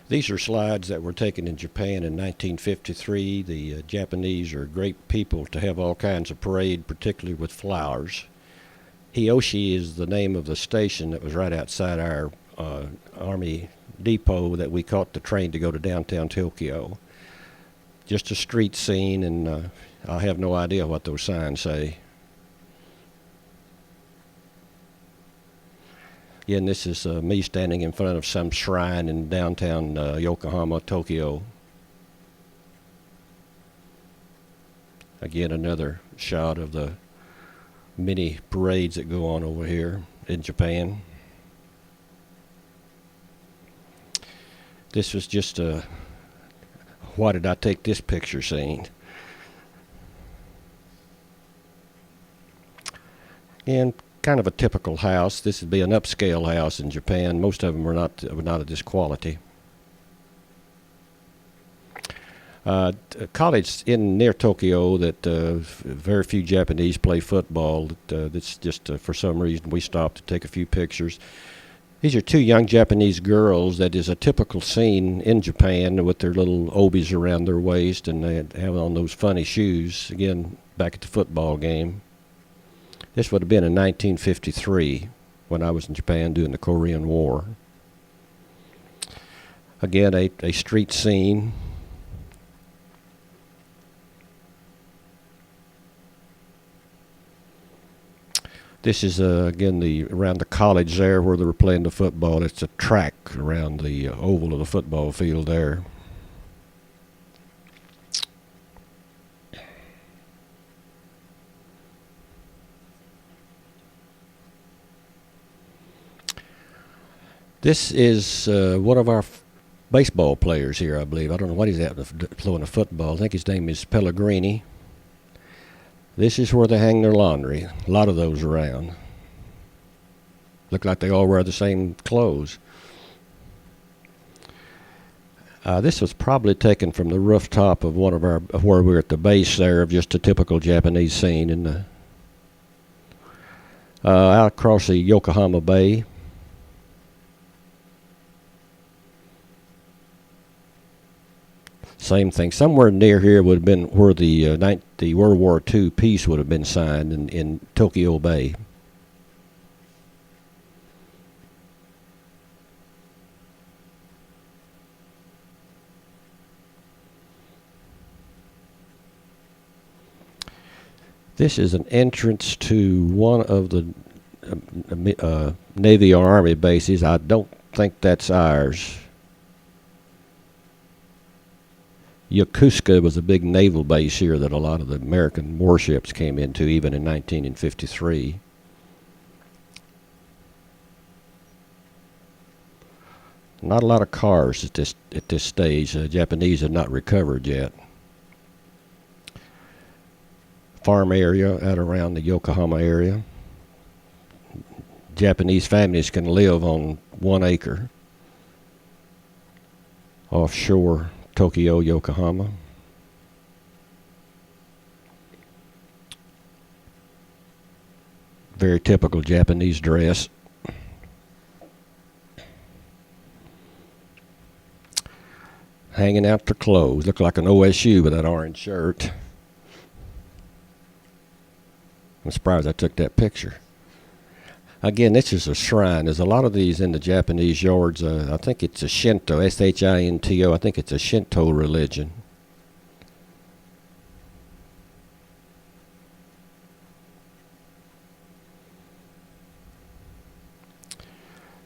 These are slides that were taken in Japan in 1953. The Japanese are great people to have all kinds of parade, particularly with flowers. Hiyoshi is the name of the station that was right outside our Army depot that we caught the train to go to downtown Tokyo. Just a street scene, and I have no idea what those signs say. Again, this is me standing in front of some shrine in downtown Yokohama, Tokyo. Again, another shot of the many parades that go on over here in Japan. This was just a why did I take this picture scene. And kind of a typical house. This would be an upscale house in Japan. Most of them were not of this quality. A college in near Tokyo that very few Japanese play football. That's just for some reason we stopped to take a few pictures. These are two young Japanese girls. That is a typical scene in Japan with their little obis around their waist, and they have on those funny shoes. Again, back at the football game. This would have been in 1953 when I was in Japan during the Korean War. Again, a street scene. This is again around the college there where they were playing the football. It's a track around the oval of the football field there. This is one of our baseball players here, I believe. I don't know what he's at throwing a football. I think his name is Pellegrini. This is where they hang their laundry. A lot of those around. Look like they all wear the same clothes. This was probably taken from the rooftop of one of our, where we were at the base there, of just a typical Japanese scene in the out across the Yokohama Bay. Same thing. Somewhere near here would have been where the World War II peace would have been signed in Tokyo Bay. This is an entrance to one of the Navy or Army bases. I don't think that's ours. Yokosuka was a big naval base here that a lot of the American warships came into, even in 1953. Not a lot of cars at this stage. The Japanese have not recovered yet. Farm area out around the Yokohama area. Japanese families can live on 1 acre offshore Tokyo, Yokohama. Very typical Japanese dress. Hanging out their clothes. Look like an OSU with that orange shirt. I'm surprised I took that picture. Again, this is a shrine. There's a lot of these in the Japanese yards. I think it's a Shinto, S-H-I-N-T-O. I think it's a Shinto religion.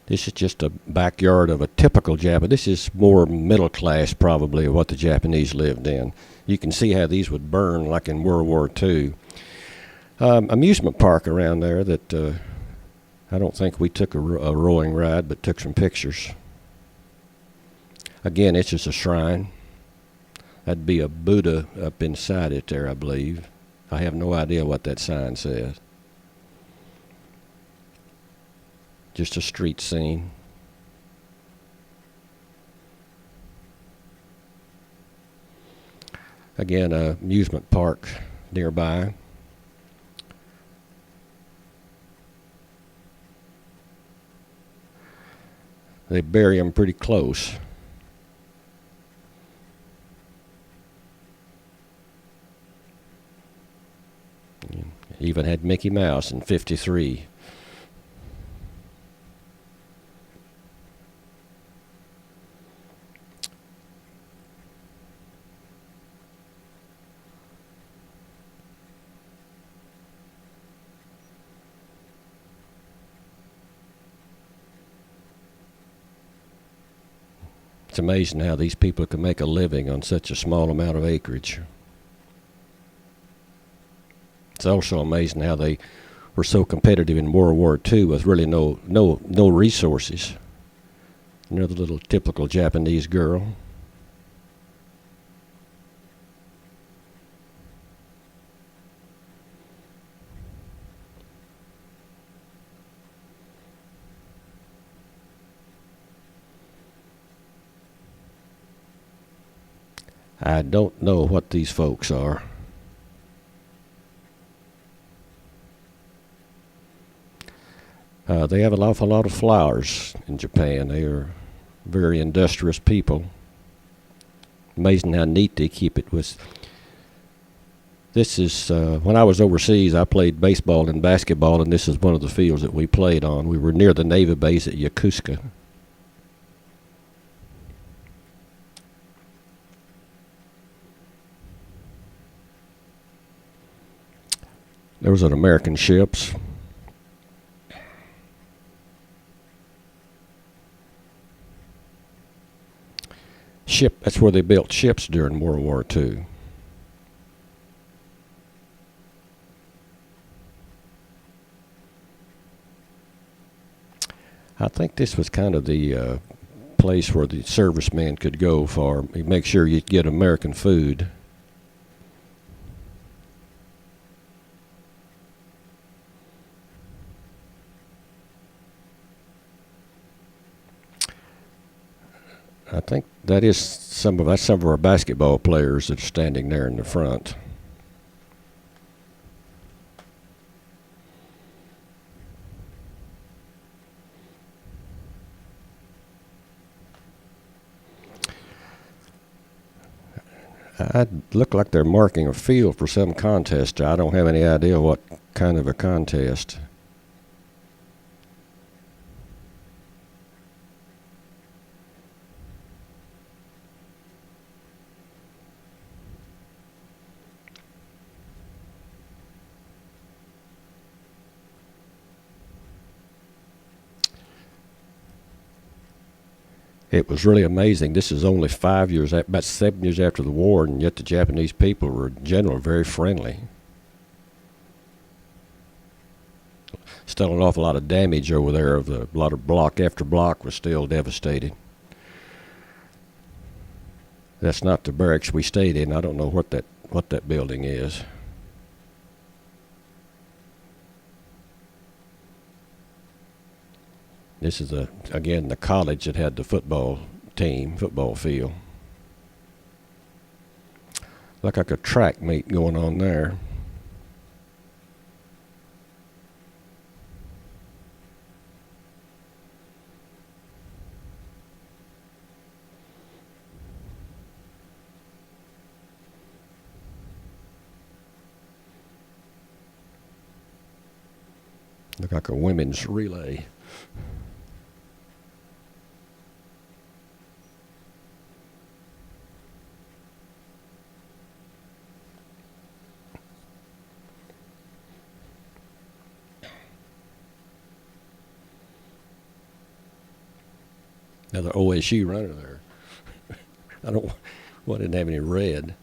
This is just a backyard of a typical Japan. This is more middle class, probably, of what the Japanese lived in. You can see how these would burn like in World War II. Amusement park around there that I don't think we took a rowing ride, but took some pictures. Again, it's just a shrine. That'd be a Buddha up inside it there, I believe. I have no idea what that sign says. Just a street scene. Again, an amusement park nearby. They bury them pretty close. Even had Mickey Mouse in '53. It's amazing how these people can make a living on such a small amount of acreage. It's also amazing how they were so competitive in World War II with really no resources. Another little typical Japanese girl. I don't know what these folks are. They have an awful lot of flowers in Japan. They are very industrious people. Amazing how neat they keep it. This is when I was overseas, I played baseball and basketball, and this is one of the fields that we played on. We were near the Navy base at Yokosuka. There was an American ships. That's where they built ships during World War II. I think this was kind of the place where the servicemen could go for make sure you get American food. I think that's some of our basketball players that are standing there in the front. I look like they're marking a field for some contest. I don't have any idea what kind of a contest. It was really amazing. This is only about 7 years after the war, and yet the Japanese people were in general very friendly. Still an awful lot of damage over there. A lot of block after block was still devastated. That's not the barracks we stayed in. I don't know what that building is. This is again the college that had the football field. Look like a track meet going on there. Look like a women's relay. Another OSU runner there. Didn't have any red.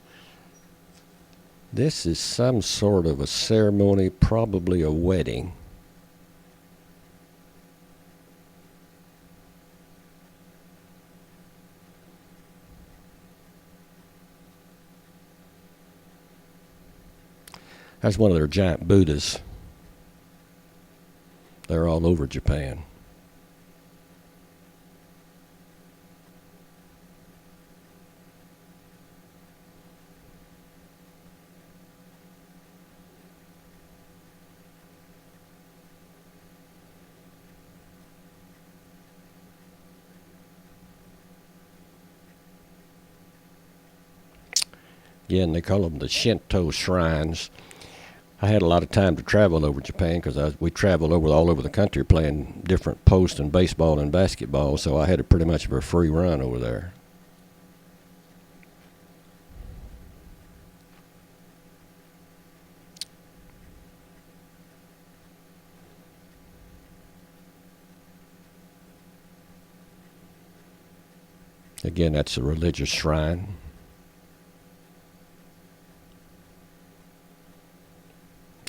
This is some sort of a ceremony, probably a wedding. That's one of their giant Buddhas. They're all over Japan. Again, they call them the Shinto shrines. I had a lot of time to travel over Japan because we traveled all over the country playing different posts in baseball and basketball, so I had a pretty much of a free run over there. Again, that's a religious shrine.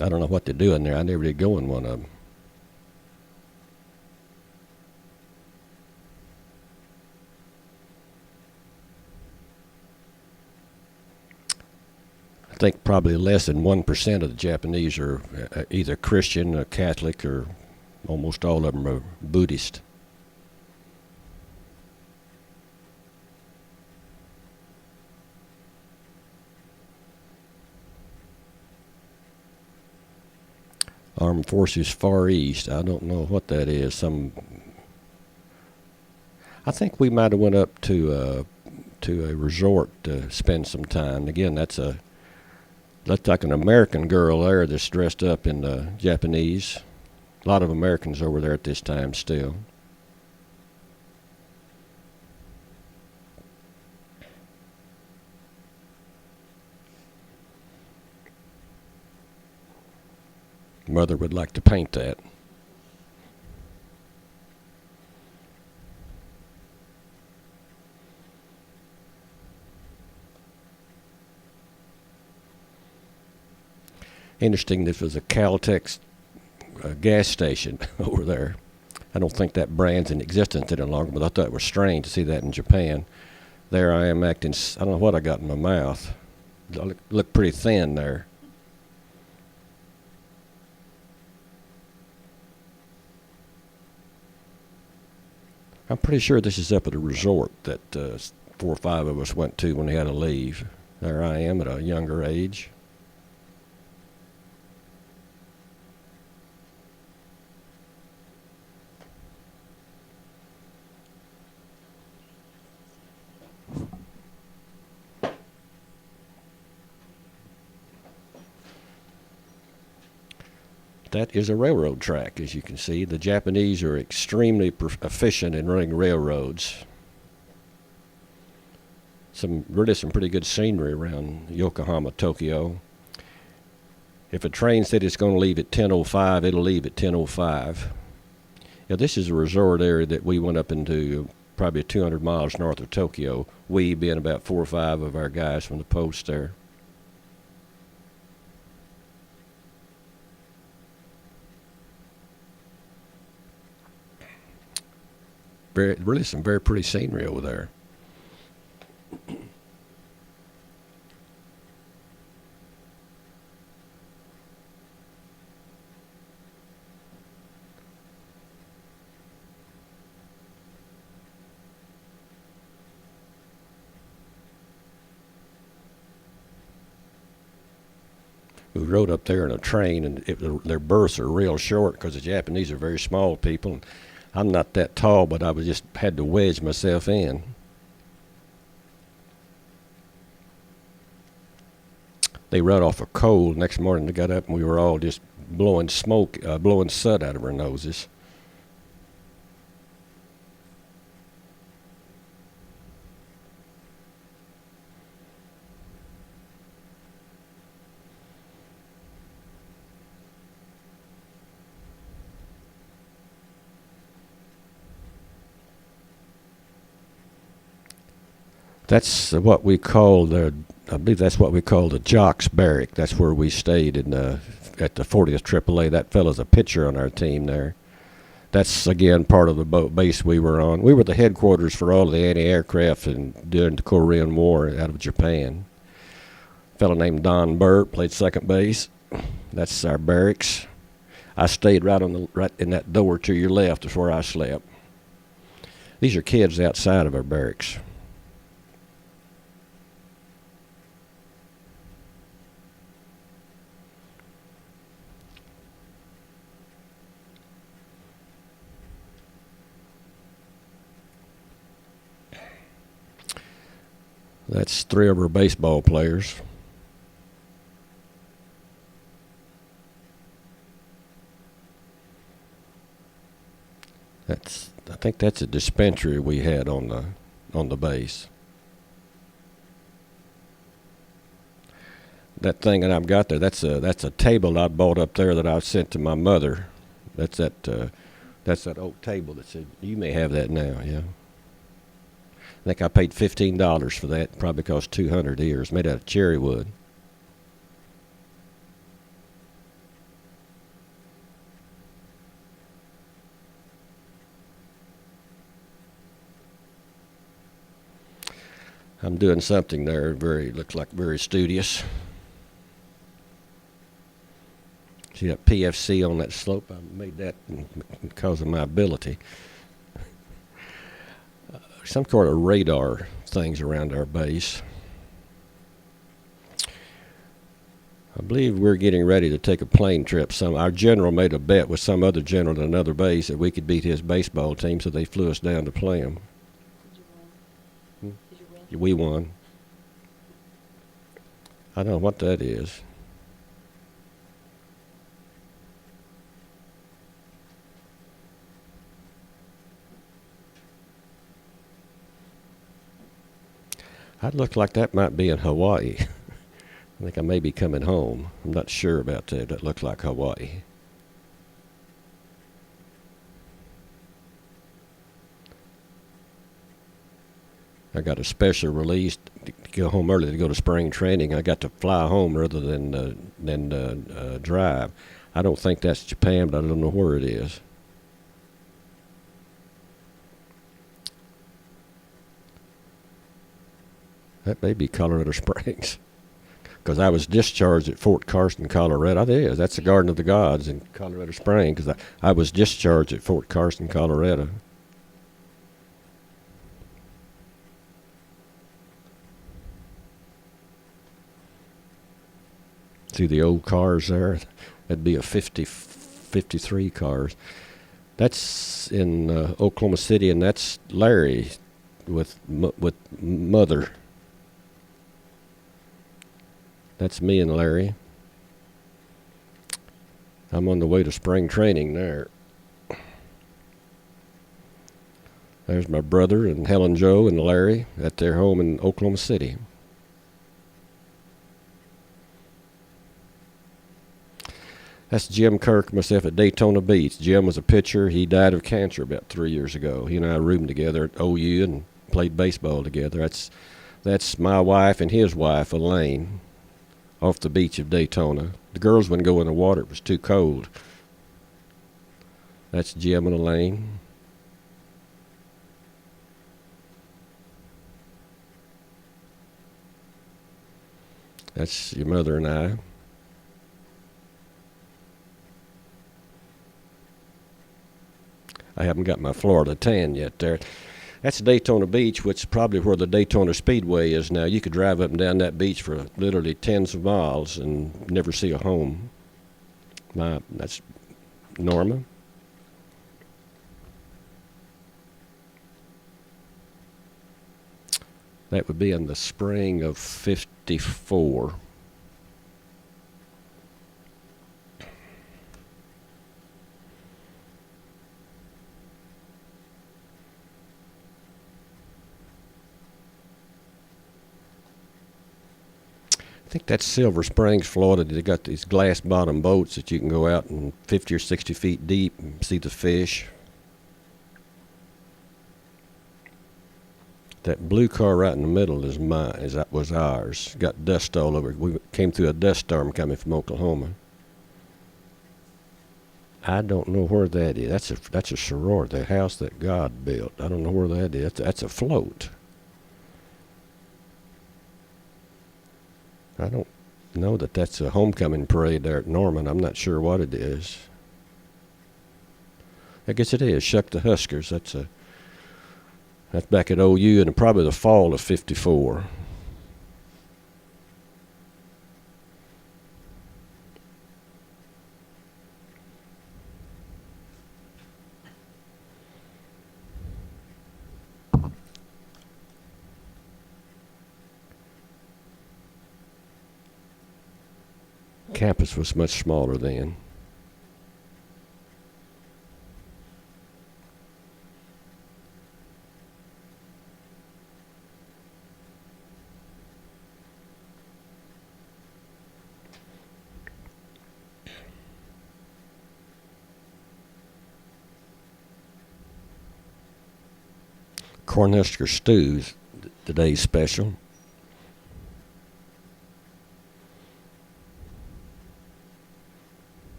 I don't know what they do in there. I never did go in one of them. I think probably less than 1% of the Japanese are either Christian or Catholic, or almost all of them are Buddhist. Armed Forces Far East. I don't know what that is. I think we might have went up to a resort to spend some time. Again, that's like an American girl there that's dressed up in Japanese. A lot of Americans over there at this time still. Mother would like to paint that. Interesting, this was a Caltex gas station over there. I don't think that brand's in existence any longer, but I thought it was strange to see that in Japan. There I am acting, I don't know what I got in my mouth. I look pretty thin there. I'm pretty sure this is up at a resort that 4 or 5 of us went to when we had to leave. There I am at a younger age. That is a railroad track, as you can see. The Japanese are extremely efficient in running railroads. Some pretty good scenery around Yokohama, Tokyo. If a train said it's going to leave at 10:05, it'll leave at 10:05. Now, this is a resort area that we went up into probably 200 miles north of Tokyo, we being about 4 or 5 of our guys from the post there. Really some very pretty scenery over there. We rode up there in a train, and their berths are real short because the Japanese are very small people. And I'm not that tall, but I was just had to wedge myself in. They run off of coal. Next morning they got up and we were all just blowing smoke, blowing soot out of our noses. That's what we call I believe that's what we call the Jocks Barrack. That's where we stayed at the 40th AAA. That fellow's a pitcher on our team there. That's, again, part of the boat base we were on. We were the headquarters for all of the anti-aircraft during the Korean War out of Japan. A fellow named Don Burt played second base. That's our barracks. I stayed right in that door to your left is where I slept. These are kids outside of our barracks. That's 3 of our baseball players. think that's a dispensary we had on the base. That thing that I've got there, that's a table I bought up there that I sent to my mother. That's that oak table that said, you may have that now, yeah. I think I paid $15 for that. Probably cost $200 here. It's made out of cherry wood. I'm doing something there. Looks like very studious. See that PFC on that slope? I made that because of my ability. Some sort of radar things around our base. I believe we're getting ready to take a plane trip. Our general made a bet with some other general at another base that we could beat his baseball team, so they flew us down to play him. Did you win? Did you win? We won. I don't know what that is. I'd look like that might be in Hawaii. I think I may be coming home. I'm not sure about that. That looks like Hawaii. I got a special release to go home early to go to spring training. I got to fly home rather than drive. I don't think that's Japan, but I don't know where it is. That may be Colorado Springs, because I was discharged at Fort Carson, Colorado. It is. That's the Garden of the Gods in Colorado Springs, because I was discharged at Fort Carson, Colorado. See the old cars there? That'd be a 53 cars. That's in Oklahoma City, and that's Larry with Mother. That's me and Larry. I'm on the way to spring training there. There's my brother and Helen Joe and Larry at their home in Oklahoma City. That's Jim Kirk, myself at Daytona Beach. Jim was a pitcher. He died of cancer about 3 years ago. He and I roomed together at OU and played baseball together. That's my wife and his wife, Elaine, off the beach of Daytona. The girls wouldn't go in the water. It was too cold. That's Jim and Elaine. That's your mother and I. I haven't got my Florida tan yet there. That's Daytona Beach, which is probably where the Daytona Speedway is now. You could drive up and down that beach for literally tens of miles and never see a home. That's Norma. That would be in the spring of '54. I think that's Silver Springs, Florida. They got these glass bottom boats that you can go out and 50 or 60 feet deep and see the fish. That blue car right in the middle is mine. That was ours. Got dust all over it. We came through a dust storm coming from Oklahoma. I don't know where that is. That's a sorority, the house that God built. I don't know where that is. That's a float. I don't know that that's a homecoming parade there at Norman. I'm not sure what it is. I guess it is. Shuck the Huskers. That's back at OU in probably the fall of '54. Campus was much smaller then. Cornhusker stew's today's special.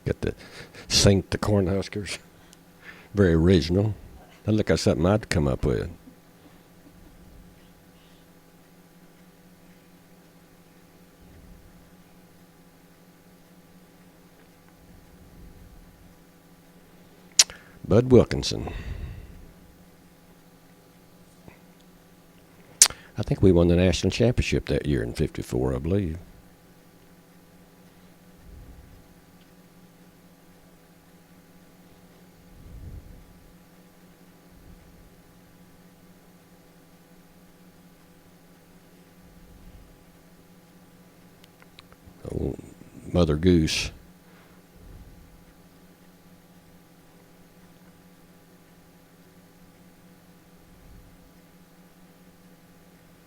Got the Saint the Cornhuskers. Very original. That looked like something I'd come up with. Bud Wilkinson. I think we won the national championship that year in '54, I believe. Oh, Mother Goose.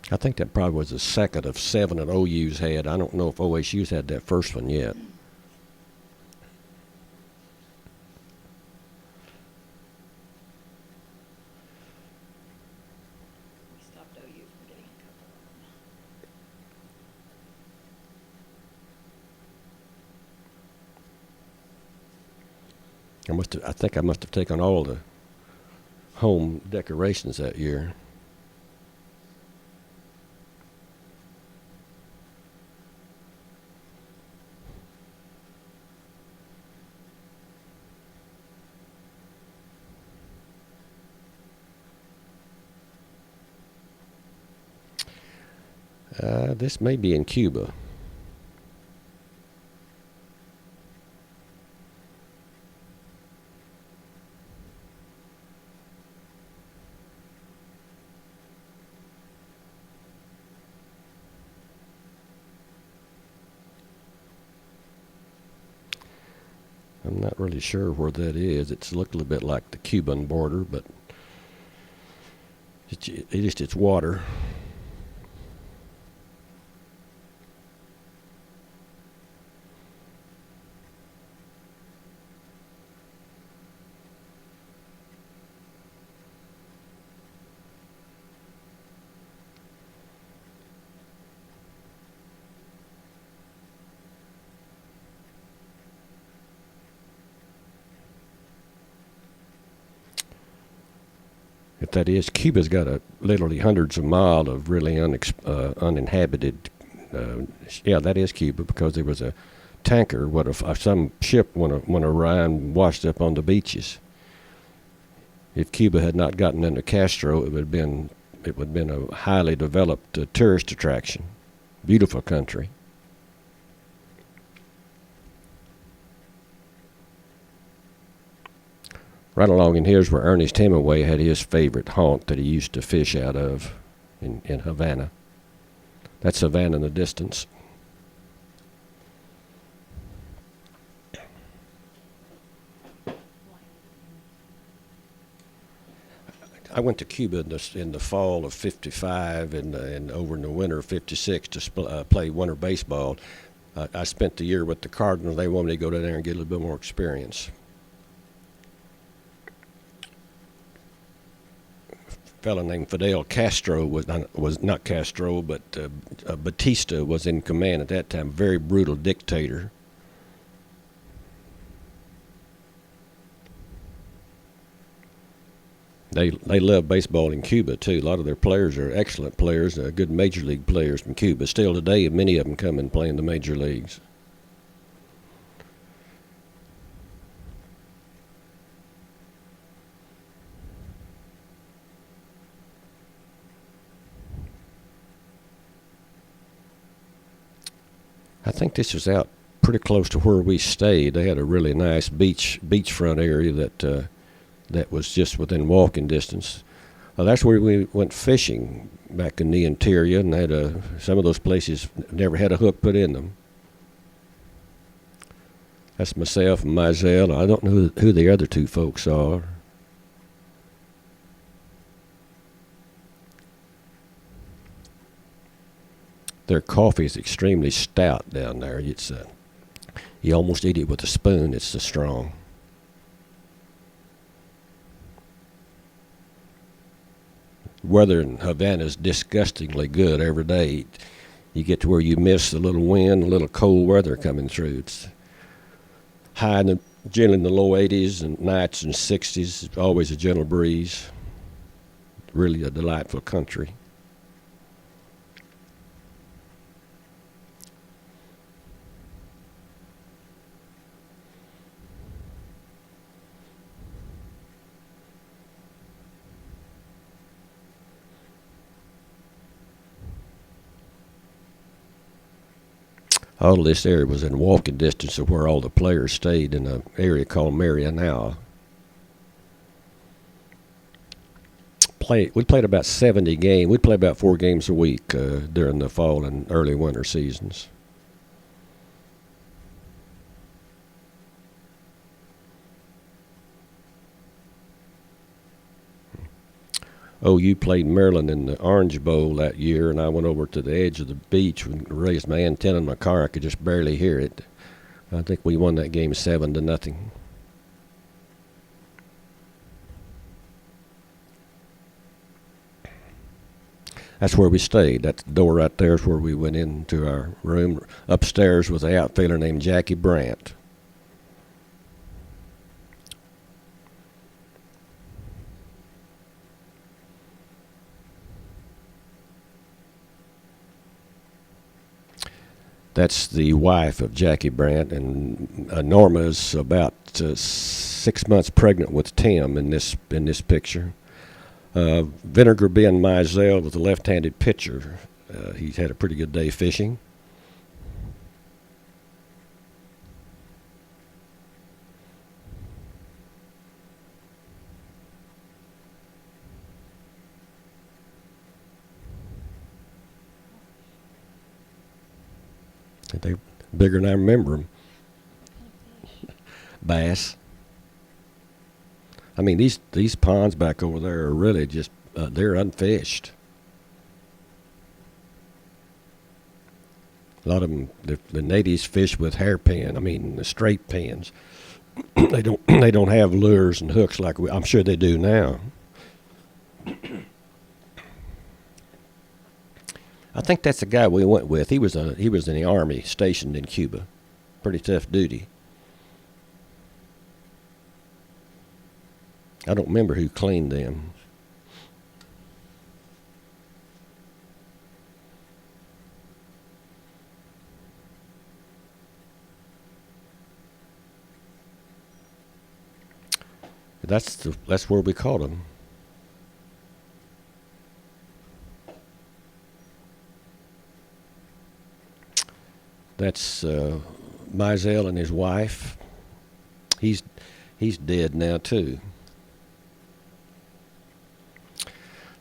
I think that probably was the second of 7 that OU's had. I don't know if OSU's had that first one yet. We stopped OU from getting a couple of them. I think I must have taken all the home decorations that year. This may be in Cuba. I'm not really sure where that is. It's looked a little bit like the Cuban border, but it's water. If that is, Cuba's got literally hundreds of miles of really uninhabited. Yeah, that is Cuba, because there was a tanker. Some ship went awry and washed up on the beaches. If Cuba had not gotten into Castro, it would have been a highly developed tourist attraction. Beautiful country. Right along in here's where Ernest Hemingway had his favorite haunt that he used to fish out of in Havana. That's Havana in the distance. I went to Cuba in the fall of '55 and over in the winter of '56 to play winter baseball. I spent the year with the Cardinals. They wanted me to go down there and get a little bit more experience. Fellow named Fidel Castro was not Castro, but Batista was in command at that time. Very brutal dictator. They love baseball in Cuba too. A lot of their players are excellent players, good major league players from Cuba. Still today, many of them come and play in the major leagues. I think this was out pretty close to where we stayed. They had a really nice beachfront area that that was just within walking distance. That's where we went fishing back in the interior, and had some of those places never had a hook put in them. That's myself and Mizell. I don't know who the other two folks are. Their coffee is extremely stout down there. It's you almost eat it with a spoon. It's so strong. Weather in Havana is disgustingly good every day. You get to where you miss a little wind, a little cold weather coming through. It's high in generally in the low 80s and nights in 60s. Always a gentle breeze. Really a delightful country. All of this area was in walking distance of where all the players stayed in an area called Marianao. We played about 70 games. We'd play about 4 games a week during the fall and early winter seasons. OU played Maryland in the Orange Bowl that year, and I went over to the edge of the beach and raised my antenna in my car. I could just barely hear it. I think we won that game 7-0. That's where we stayed. That door right there is where we went into our room. Upstairs was an outfielder named Jackie Brandt. That's the wife of Jackie Brandt, and Norma's about 6 months pregnant with Tim in this picture. Vinegar Ben Mizell was a left-handed pitcher. He's had a pretty good day fishing. They're bigger than I remember them. Bass. I mean, these ponds back over there are really just, they're unfished. A lot of them, the natives fish with hairpin. I mean, the straight pins. They don't have lures and hooks like I'm sure they do now. I think that's the guy we went with. He was in the Army, stationed in Cuba. Pretty tough duty. I don't remember who cleaned them. That's where we caught them. That's Mizell and his wife. He's dead now too.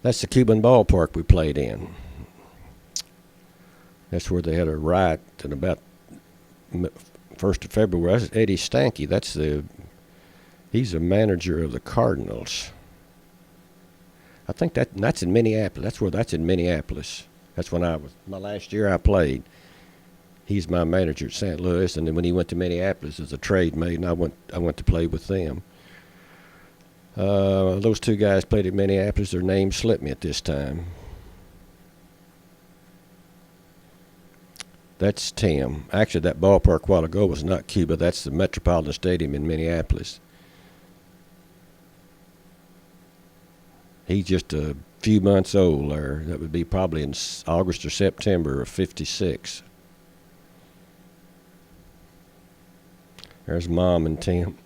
That's the Cuban ballpark we played in. That's where they had a riot in about 1st of February. That's Eddie Stanky. He's a manager of the Cardinals. I think that's in Minneapolis. That's in Minneapolis. That's when my last year I played. He's my manager at St. Louis, and then when he went to Minneapolis as a trade mate, and I went to play with them. Those two guys played at Minneapolis. Their names slipped me at this time. That's Tim. Actually, that ballpark a while ago was not Cuba. That's the Metropolitan Stadium in Minneapolis. He's just a few months old there. That would be probably in August or September of '56. There's Mom and Tim.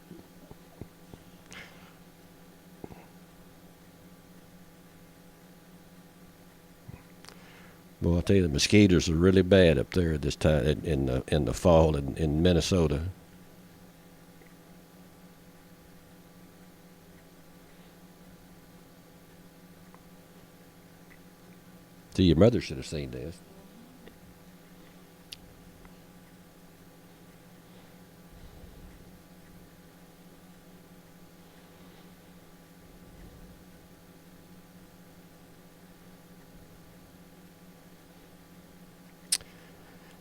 Boy, I'll tell you, the mosquitoes are really bad up there this time in the fall in Minnesota. See, your mother should have seen this.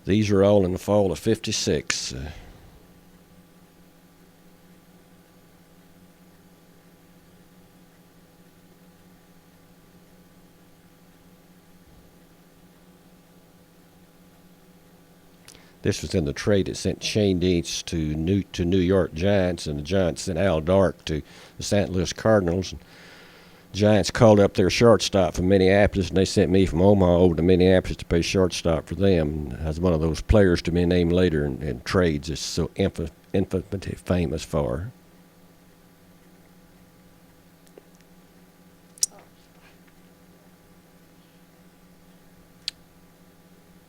These are all in the fall of '56. This was in the trade that sent Shane Dietz to New York Giants, and the Giants sent Al Dark to the St. Louis Cardinals. And Giants called up their shortstop from Minneapolis, and they sent me from Omaha over to Minneapolis to play shortstop for them. And I was one of those players to be named later in trades it's so infinitely famous for.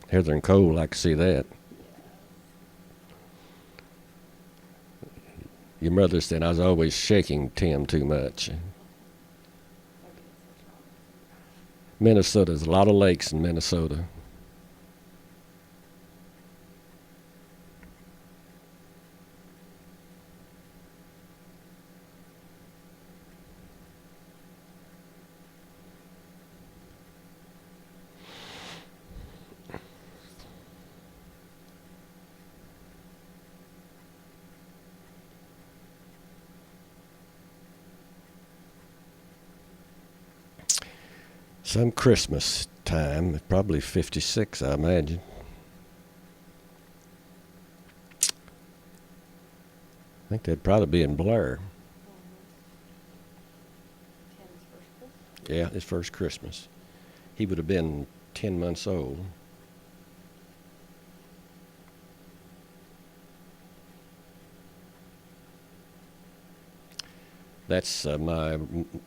Heather and Cole, I can see that. Your mother said I was always shaking Tim too much. Minnesota, there's a lot of lakes in Minnesota. Some Christmas time, probably '56, I imagine. I think that'd probably be in Blair. Tim's first Christmas. Yeah, his first Christmas. He would have been 10 months old. That's my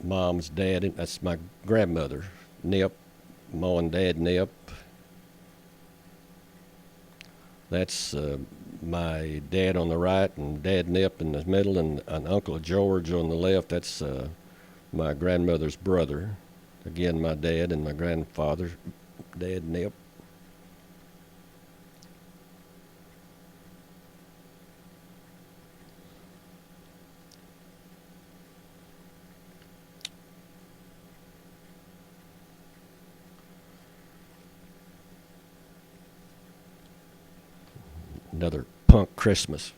mom's dad. That's my grandmother, Nip, Ma and Dad Nip. That's my dad on the right and Dad Nip in the middle, and Uncle George on the left. That's my grandmother's brother. Again, my dad and my grandfather, Dad Nip. Another punk Christmas.